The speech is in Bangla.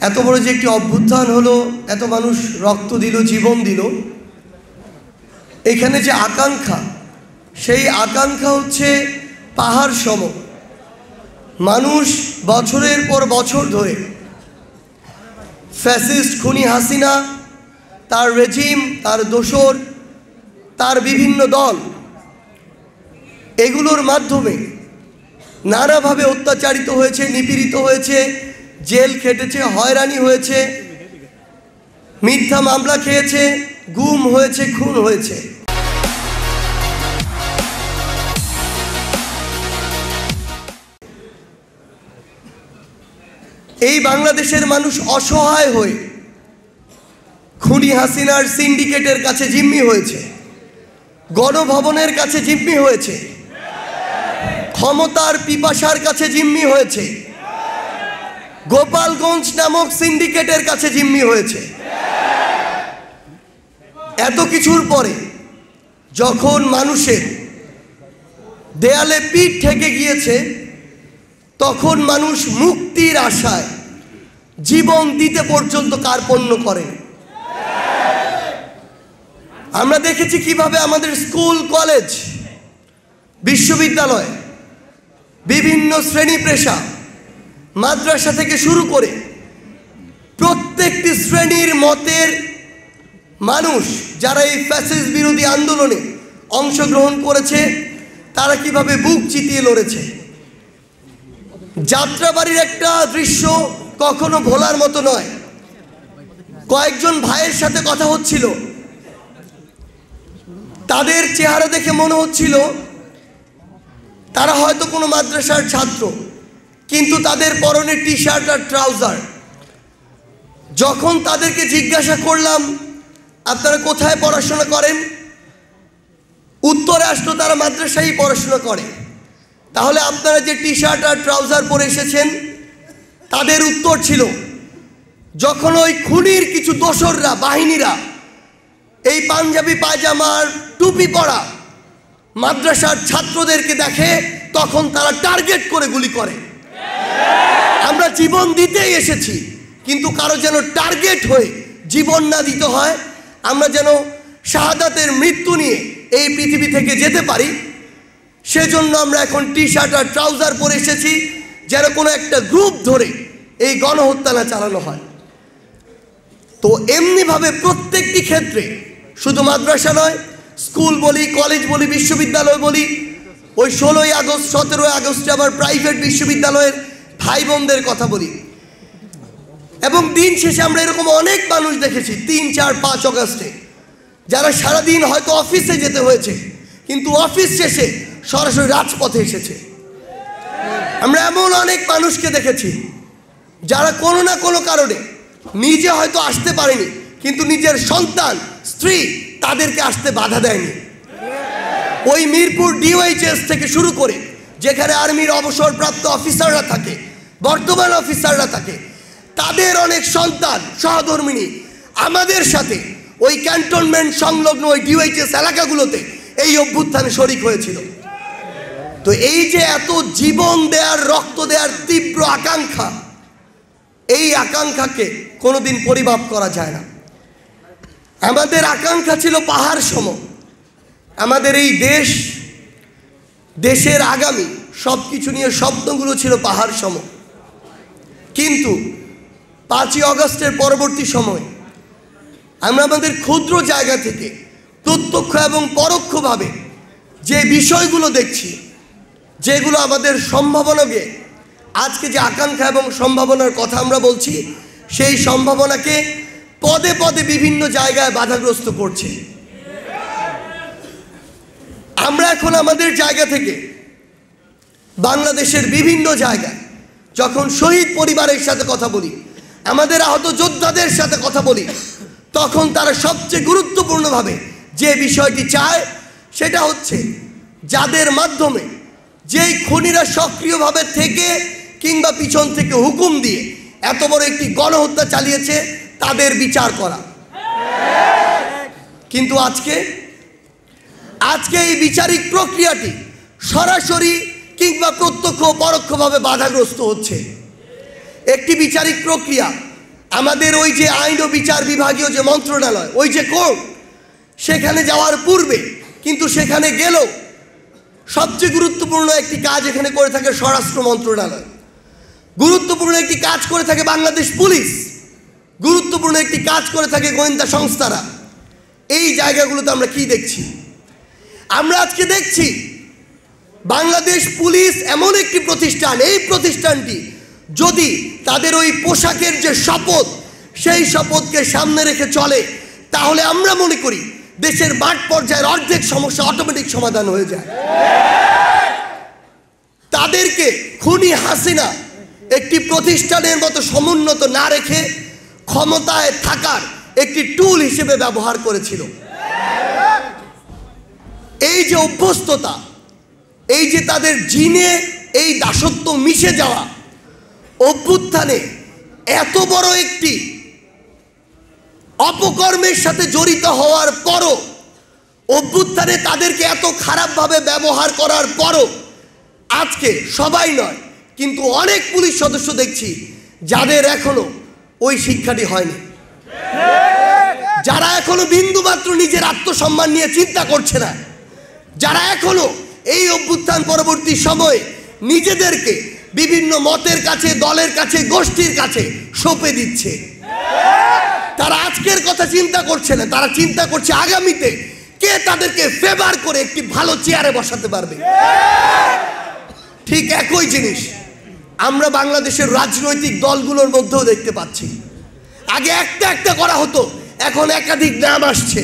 এত বড় যে একটি অভ্যুত্থান হলো, এত মানুষ রক্ত দিল, জীবন দিল, এখানে যে আকাঙ্ক্ষা, সেই আকাঙ্ক্ষা হচ্ছে পাহাড় সম। মানুষ বছরের পর বছর ধরে ফ্যাসিস্ট খুনি হাসিনা, তার রেজিম, তার দোসর, তার বিভিন্ন দল, এগুলোর মাধ্যমে নানাভাবে অত্যাচারিত হয়েছে, নিপীড়িত হয়েছে, জেল খেটেছে, হয়রানি হয়েছে, মিথ্যা মামলা খেয়েছে, গুম হয়েছে, খুন হয়েছে। এই বাংলাদেশের মানুষ অসহায় হয়ে খুনি হাসিনার সিন্ডিকেটের কাছে জিম্মি হয়েছে, গণভবনের কাছে জিম্মি হয়েছে, ক্ষমতার পিপাসার কাছে জিম্মি হয়েছে, গোপালগঞ্জ নামক সিন্ডিকেটের কাছে জিম্মি হয়েছে। এত কিছুর পরে যখন মানুষের দেয়ালে পিঠ ঠেকে গিয়েছে, তখন মানুষ মুক্তির আশায় জীবন দিতে পর্যন্ত কার্পণ্য করে। আমরা দেখেছি কিভাবে আমাদের স্কুল, কলেজ, বিশ্ববিদ্যালয়, বিভিন্ন শ্রেণী পেশা, মাদ্রাসা থেকে শুরু করে প্রত্যেকটি শ্রেণীর মতের মানুষ যারা এই ফ্যাসিস্ট বিরোধী আন্দোলনে অংশগ্রহণ করেছে, তারা কিভাবে বুক চিতিয়ে লড়েছে। যাত্রাবাড়ির একটা দৃশ্য কখনো ভোলার মতো নয়। কয়েকজন ভাইয়ের সাথে কথা হচ্ছিল, তাদের চেহারা দেখে মনে হচ্ছিল তারা হয়তো কোনো মাদ্রাসার ছাত্র, কিন্তু তাদের পরনে টি শার্ট আর ট্রাউজার। যখন তাদেরকে জিজ্ঞাসা করলাম আপনারা কোথায় পড়াশোনা করেন, উত্তরে আসলো তারা মাদ্রাসায় পড়াশোনা করে। তাহলে আপনারা যে টি শার্ট আর ট্রাউজার পরে এসেছেন, তাদের উত্তর ছিল যখন ওই খুনির কিছু দোসররা, বাহিনীরা এই পাঞ্জাবি পায়জামার টুপি পরা মাদ্রাসার ছাত্রদেরকে দেখে, তখন তারা টার্গেট করে গুলি করে। আমরা জীবন দিতেই এসেছি, কিন্তু কারো যেন টার্গেট হয়ে জীবন না দিতে হয়, আমরা যেন শাহাদাতের মৃত্যু নিয়ে এই পৃথিবী থেকে যেতে পারি, সেজন্য আমরা এখন টি শার্ট আর ট্রাউজার পরে এসেছি, যেন কোনো একটা গ্রুপ ধরে এই গণহত্যা না চালানো হয়। তো এমনিভাবে প্রত্যেকটি ক্ষেত্রে, শুধু মাদ্রাসা নয়, স্কুল বলি, কলেজ বলি, বিশ্ববিদ্যালয় বলি, ওই 16ই আগস্ট, 17ই আগস্টে আবার প্রাইভেট বিশ্ববিদ্যালয়ের ভাই বোনদের কথা বলি। এবং দিন শেষে আমরা এরকম অনেক মানুষ দেখেছি 3, 4, 5 আগস্টে, যারা সারাদিন হয়তো অফিসে যেতে হয়েছে, কিন্তু অফিস শেষে সরাসরি রাজপথে এসেছে। আমরা এমন অনেক মানুষকে দেখেছি যারা কোনো না কোনো কারণে নিজে হয়তো আসতে পারেনি, কিন্তু নিজের সন্তান, স্ত্রী তাদেরকে আসতে বাধা দেয়নি। ওই মিরপুর ডিওএইচএস থেকে শুরু করে যেখানে আর্মির অবসরপ্রাপ্ত অফিসাররা থাকে, বর্তমান অফিসাররা থাকে, তাদের অনেক সন্তান, সহধর্মিণী আমাদের সাথে ওই ক্যান্টনমেন্ট সংলগ্ন ওই ডিওএইচএস এলাকাগুলোতে এই অভ্যুত্থানে শরিক হয়েছিল। তো এই যে এত জীবন দেওয়ার, রক্ত দেওয়ার তীব্র আকাঙ্ক্ষা, এই আকাঙ্ক্ষাকে কোনোদিন পরিমাপ করা যায় না। আমাদের আকাঙ্ক্ষা ছিল পাহাড় সম। আমাদের এই দেশের আগামী সব কিছু নিয়ে স্বপ্নগুলো ছিল পাহাড় সম। কিন্তু 5ই আগস্টের পরবর্তী সময় আমরা আমাদের ক্ষুদ্র জায়গা থেকে প্রত্যক্ষ এবং পরোক্ষভাবে যে বিষয়গুলো দেখছি, যেগুলো আমাদের সম্ভাবনাকে, আজকে যে আকাঙ্ক্ষা এবং সম্ভাবনার কথা আমরা বলছি, সেই সম্ভাবনাকে পদে পদে বিভিন্ন জায়গায় বাধাগ্রস্ত করছে। আমরা এখন আমাদের জায়গা থেকে বাংলাদেশের বিভিন্ন জায়গায় যখন শহীদ পরিবারের সাথে কথা বলি, আমাদের আহত যোদ্ধাদের সাথে কথা বলি, তখন তারা সবচেয়ে গুরুত্বপূর্ণভাবে যে বিষয়টি চায়, সেটা হচ্ছে যাদের মাধ্যমে যেই খুনিরা সক্রিয়ভাবে থেকে কিংবা পিছন থেকে হুকুম দিয়ে এত বড় একটি গণহত্যা চালিয়েছে, তাদের বিচার করা। কিন্তু আজকে এই বিচারিক প্রক্রিয়াটি সরাসরি কিংবা প্রত্যক্ষ পরোক্ষভাবে বাধাগ্রস্ত হচ্ছে। একটি বিচারিক প্রক্রিয়া আমাদের ওই যে আইন ও বিচার বিভাগীয় যে মন্ত্রণালয়, ওই যে কোর্ট, সেখানে যাওয়ার পূর্বে কিন্তু সেখানে গেলেও সবচেয়ে গুরুত্বপূর্ণ একটি কাজ এখানে করে থাকে স্বরাষ্ট্র মন্ত্রণালয়, গুরুত্বপূর্ণ একটি কাজ করে থাকে বাংলাদেশ পুলিশ, গুরুত্বপূর্ণ একটি কাজ করে থাকে গোয়েন্দা সংস্থারা। এই জায়গাগুলোতে আমরা কি দেখছি? আমরা আজকে দেখছি বাংলাদেশ পুলিশ এমন একটি প্রতিষ্ঠান, এই প্রতিষ্ঠানটি যদি তাদের ওই পোশাকের যে শপথ, সেই শপথকে সামনে রেখে চলে, তাহলে আমরা মনে করি দেশের মাঠ পর্যায়ের অর্ধেক সমস্যা অটোমেটিক সমাধান হয়ে যায়। তাদেরকে খুনি হাসিনা একটি প্রতিষ্ঠানের মতো সমুন্নত না রেখে ক্ষমতায় থাকার একটি টুল হিসেবে ব্যবহার করেছিল। এই যে অভ্যস্ততা, এই যে তাদের জিনে এই দাসত্ব মিশে যাওয়া, অভ্যুত্থানে এত বড় একটি অপকর্মের সাথে জড়িত হওয়ার পরও, অভ্যুত্থানে তাদেরকে এত খারাপভাবে ব্যবহার করার পরও আজকে সবাই নয় কিন্তু অনেক পুলিশ সদস্য দেখছি যাদের এখনো ওই শিক্ষাটি হয়নি, যারা এখনো বিন্দুমাত্র নিজের আত্মসম্মান নিয়ে চিন্তা করছে না, যারা এখনো এই অভ্যুত্থান পরবর্তী সময়ে নিজেদেরকে বিভিন্ন মতের কাছে, দলের কাছে, গোষ্ঠীর কাছে সঁপে দিচ্ছে। তারা আজকের কথা চিন্তা করছে না, তারা চিন্তা করছে আগামীতে কে তাদেরকে ফেভার করে একটি ভালো চেয়ারে বসাতে পারবে। ঠিক একই জিনিস আমরা বাংলাদেশের রাজনৈতিক দলগুলোর মধ্যেও দেখতে পাচ্ছি। আগে একটা একটা করা হতো, এখন একাধিক নাম আসছে।